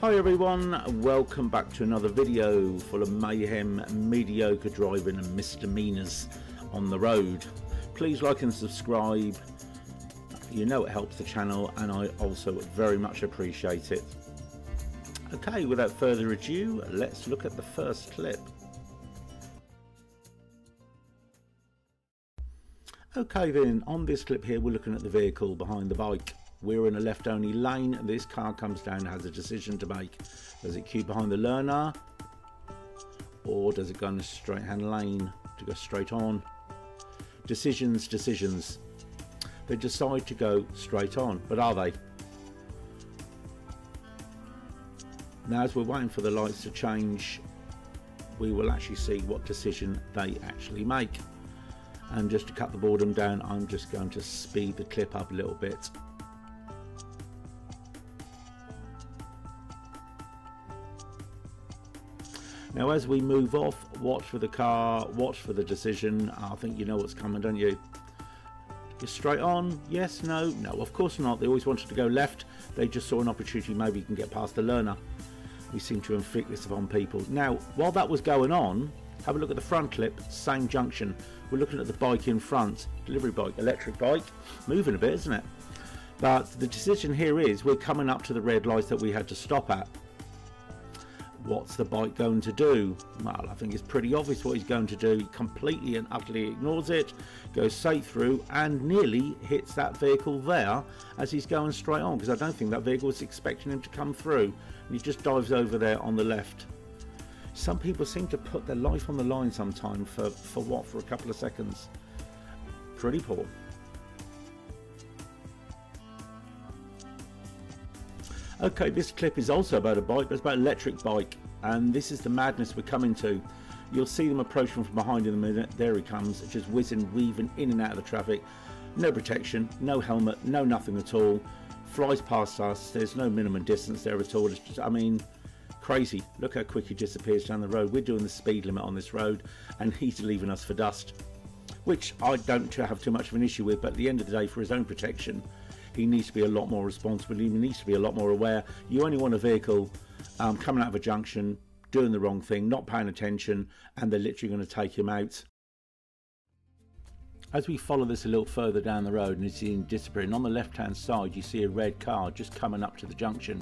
Hi everyone, welcome back to another video full of mayhem, mediocre driving and misdemeanors on the road. Please like and subscribe, you know it helps the channel and I also very much appreciate it. Okay, without further ado, let's look at the first clip. Okay then, on this clip here we're looking at the vehicle behind the bike. We're in a left only lane. This car comes down and has a decision to make. Does it queue behind the learner or does it go in a straight hand lane to go straight on? Decisions. They decide to go straight on, but are they? Now as we're waiting for the lights to change, we will actually see what decision they actually make. And just to cut the boredom down, I'm just going to speed the clip up a little bit. Now as we move off, watch for the car, watch for the decision. I think you know what's coming, don't you? Just straight on, yes, no, no, of course not. They always wanted to go left. They just saw an opportunity, maybe you can get past the learner. We seem to inflict this upon people. Now, while that was going on, have a look at the front clip, same junction. We're looking at the bike in front, delivery bike, electric bike, moving a bit, isn't it? But the decision here is we're coming up to the red lights that we had to stop at. What's the bike going to do? Well, I think it's pretty obvious what he's going to do. He completely and utterly ignores it, goes straight through and nearly hits that vehicle there as he's going straight on, because I don't think that vehicle was expecting him to come through, and he just dives over there on the left. Some people seem to put their life on the line sometimes for what? For a couple of seconds. Pretty poor. Okay, this clip is also about a bike, but it's about an electric bike, and this is the madness we're coming to. You'll see them approaching from behind in a minute. There he comes, just whizzing, weaving in and out of the traffic. No protection, no helmet, no nothing at all. Flies past us. There's no minimum distance there at all. It's just, I mean, crazy. Look how quick he disappears down the road. We're doing the speed limit on this road, and he's leaving us for dust, which I don't have too much of an issue with, but at the end of the day, for his own protection, he needs to be a lot more responsible. He needs to be a lot more aware. You only want a vehicle coming out of a junction, doing the wrong thing, not paying attention, and they're literally going to take him out. As we follow this a little further down the road and you see him disappearing, on the left hand side you see a red car just coming up to the junction.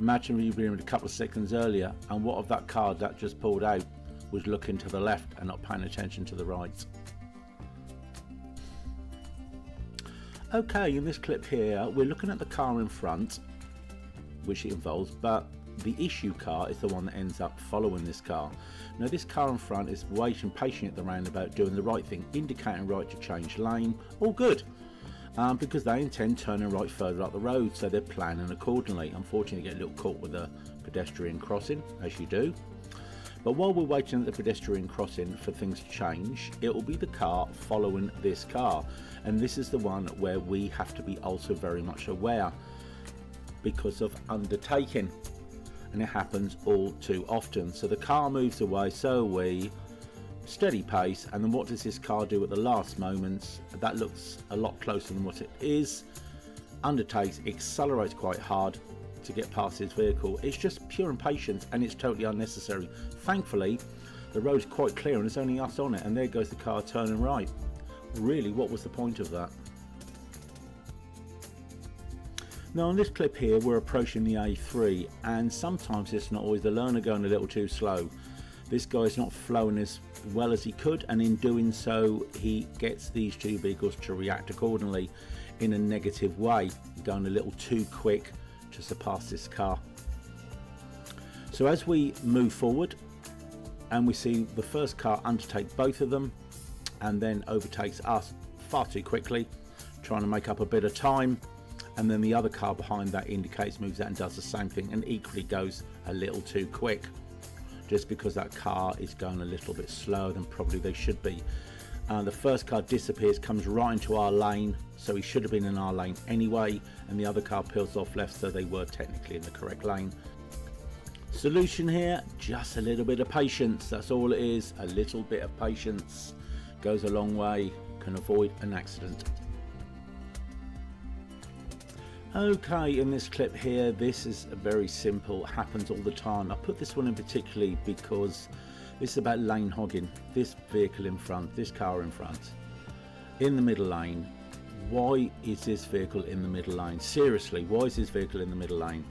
Imagine you've been a couple of seconds earlier, and what of that car that just pulled out was looking to the left and not paying attention to the right. Okay, in this clip here we're looking at the car in front, which it involves, but the issue car is the one that ends up following this car. Now this car in front is waiting patiently at the roundabout, doing the right thing, indicating right to change lane, all good, because they intend turning right further up the road, so they're planning accordingly. Unfortunately they get a little caught with a pedestrian crossing, as you do. But while we're waiting at the pedestrian crossing for things to change, it will be the car following this car. And this is the one where we have to be also very much aware because of undertaking. And it happens all too often. So the car moves away, so we steady pace. And then what does this car do at the last moments? That looks a lot closer than what it is. Undertakes, accelerates quite hard to get past his vehicle. It's just pure impatience and it's totally unnecessary. Thankfully the road's quite clear and there's only us on it, and there goes the car turning right. Really, what was the point of that? Now on this clip here we're approaching the A3, and sometimes it's not always the learner going a little too slow. This guy's not flowing as well as he could, and in doing so he gets these two vehicles to react accordingly in a negative way, going a little too quick to surpass this car. So as we move forward and we see the first car undertake both of them and then overtakes us far too quickly, trying to make up a bit of time, and then the other car behind that indicates, moves out and does the same thing, and equally goes a little too quick, just because that car is going a little bit slower than probably they should be. The first car disappears, comes right into our lane, so he should have been in our lane anyway, and the other car peels off left, so they were technically in the correct lane. Solution here, just a little bit of patience. That's all it is. A little bit of patience goes a long way, can avoid an accident. Okay, in this clip here, this is very simple, happens all the time. I put this one in particularly because this is about lane hogging. This vehicle in front, this car in front, in the middle lane. Why is this vehicle in the middle lane? Seriously, why is this vehicle in the middle lane?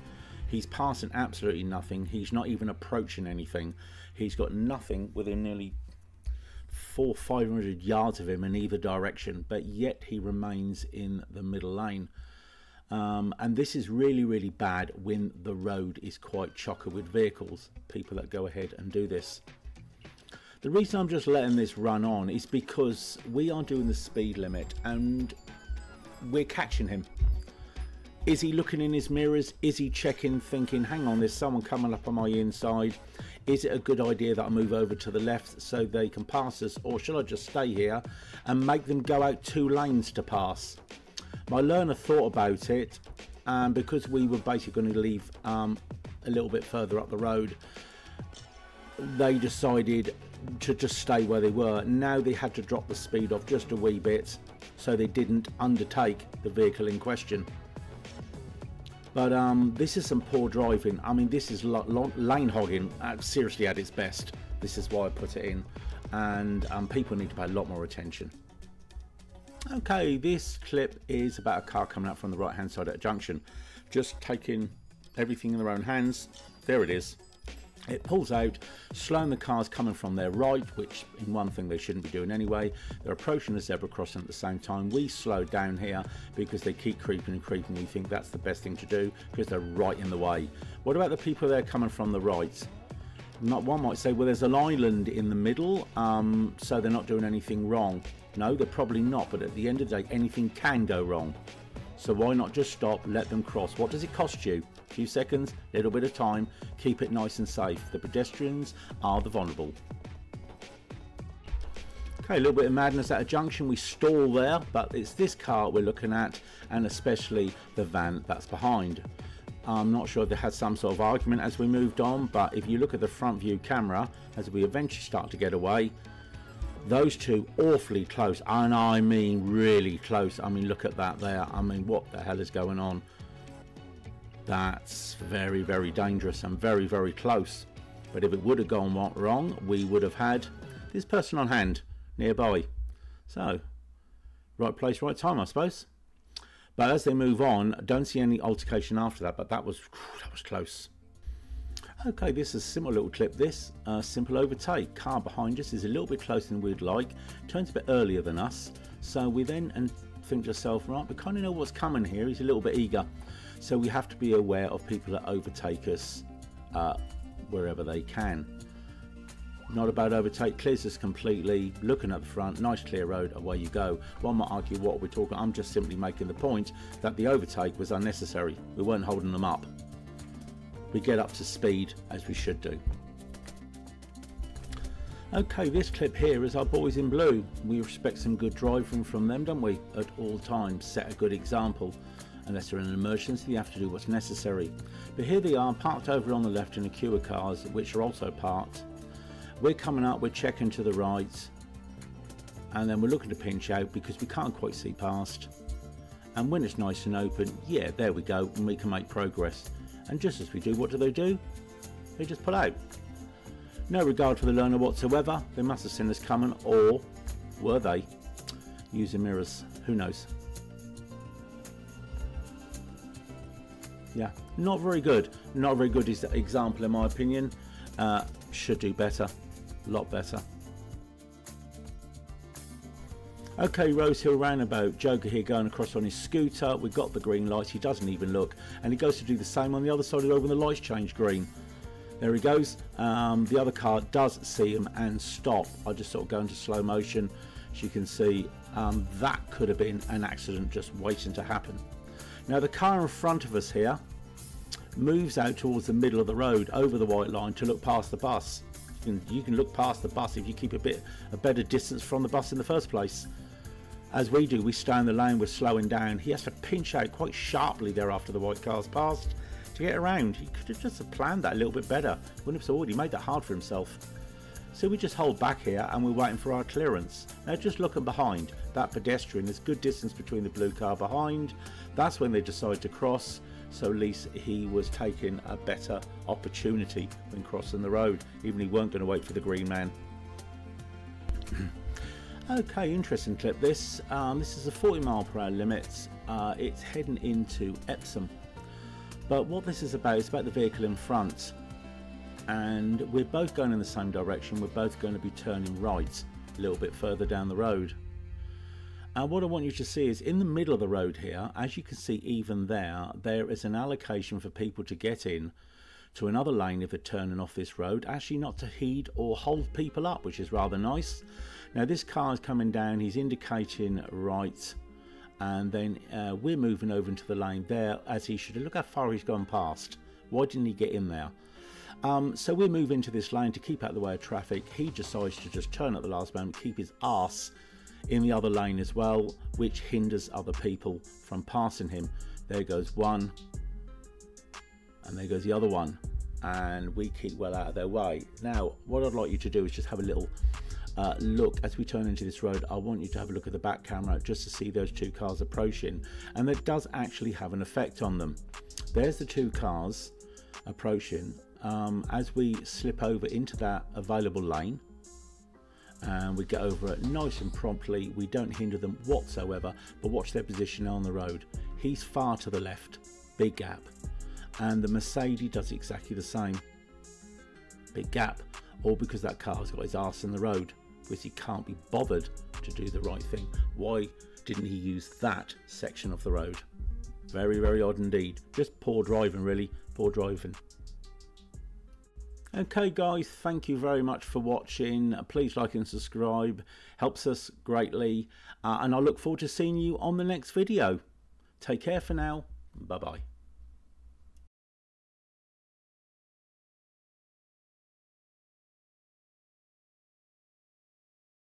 He's passing absolutely nothing. He's not even approaching anything. He's got nothing within nearly 400-500 yards of him in either direction, but yet he remains in the middle lane. And this is really, really bad when the road is quite chocker with vehicles, people that go ahead and do this. The reason I'm just letting this run on is because we are doing the speed limit and we're catching him. Is he looking in his mirrors? Is he checking, thinking, hang on, there's someone coming up on my inside? Is it a good idea that I move over to the left so they can pass us, or should I just stay here and make them go out 2 lanes to pass? My learner thought about it, and because we were basically going to leave a little bit further up the road, they decided to just stay where they were. Now they had to drop the speed off just a wee bit so they didn't undertake the vehicle in question. But this is some poor driving. I mean, this is lane hogging seriously at its best. This is why I put it in, and people need to pay a lot more attention. Okay, this clip is about a car coming up from the right hand side at a junction, just taking everything in their own hands. There it is. It pulls out, slowing the cars coming from their right, which in one thing they shouldn't be doing anyway. They're approaching the zebra crossing at the same time. We slow down here because they keep creeping and creeping. We think that's the best thing to do because they're right in the way. What about the people there coming from the right? One might say, well, there's an island in the middle, so they're not doing anything wrong. No, they're probably not, but at the end of the day, anything can go wrong. So why not just stop, let them cross? What does it cost you? A few seconds, a little bit of time, keep it nice and safe. The pedestrians are the vulnerable. Okay, a little bit of madness at a junction. We stall there, but it's this car we're looking at, and especially the van that's behind. I'm not sure if they had some sort of argument as we moved on, but if you look at the front view camera, as we eventually start to get away, those two awfully close, and I mean really close. I mean, look at that there. I mean, what the hell is going on? That's very, very dangerous and very, very close. But if it would have gone wrong, we would have had this person on hand nearby. So, right place, right time, I suppose. But as they move on, I don't see any altercation after that, but that was close. Okay, this is a similar little clip. This simple overtake. Car behind us is a little bit closer than we'd like. Turns a bit earlier than us. So we then think to ourselves, right, we kind of know what's coming here. He's a little bit eager. So we have to be aware of people that overtake us wherever they can. Not a bad overtake, clears us completely, looking at the front, nice clear road, away you go. One might argue what we're talking, I'm just simply making the point that the overtake was unnecessary. We weren't holding them up. We get up to speed as we should do. Okay, this clip here is our boys in blue. We expect some good driving from them, don't we? At all times, set a good example. Unless they're in an emergency, you have to do what's necessary. But here they are, parked over on the left in a queue of cars, which are also parked. We're coming up, we're checking to the right, and then we're looking to pinch out because we can't quite see past. And when it's nice and open, yeah, there we go, and we can make progress. And just as we do, what do? They just pull out. No regard for the learner whatsoever. They must have seen us coming, or were they using mirrors? Who knows? Yeah, not very good. Not a very good example in my opinion. Should do better. A lot better. Okay, Rose Hill roundabout. Joker here going across on his scooter. We've got the green lights. He doesn't even look. And he goes to do the same on the other side of the road when the lights change green. There he goes. The other car does see him and stop. I just sort of go into slow motion. As you can see, that could have been an accident just waiting to happen. Now the car in front of us here moves out towards the middle of the road over the white line to look past the bus. You can look past the bus if you keep a better distance from the bus in the first place. As we do, we stay in the lane, we're slowing down. He has to pinch out quite sharply there after the white car's passed to get around. He could have just planned that a little bit better. Wouldn't have already made that hard for himself. So we just hold back here and we're waiting for our clearance. Now just looking behind, that pedestrian, there's good distance between the blue car behind. That's when they decide to cross. So at least he was taking a better opportunity when crossing the road, even he weren't going to wait for the green man. Okay, interesting clip this. This is a 40-mile-per-hour limit. It's heading into Epsom. But what this is about, it's about the vehicle in front. And we're both going in the same direction. We're both going to be turning right a little bit further down the road. And what I want you to see is in the middle of the road here, as you can see even there is an allocation for people to get in to another lane if they're turning off this road, actually not to heed or hold people up, which is rather nice. Now this car is coming down, he's indicating right, and then we're moving over into the lane there as he should. Look how far he's gone past. Why didn't he get in there? So we move into this lane to keep out the way of traffic. He decides to just turn at the last moment, keep his arse in the other lane as well, which hinders other people from passing him. There goes one, and there goes the other one, and we keep well out of their way. Now what I'd like you to do is just have a little look as we turn into this road. I want you to have a look at the back camera just to see those two cars approaching, and that does actually have an effect on them. There's the two cars approaching. As we slip over into that available lane and we get over it nice and promptly, we don't hinder them whatsoever, but watch their position on the road. He's far to the left, big gap, and the Mercedes does exactly the same, big gap, all because that car's got his arse in the road, because he can't be bothered to do the right thing. Why didn't he use that section of the road? Very, very odd indeed. Just poor driving, really, poor driving. Okay guys, thank you very much for watching. Please like and subscribe, helps us greatly, and I look forward to seeing you on the next video. Take care for now, bye bye.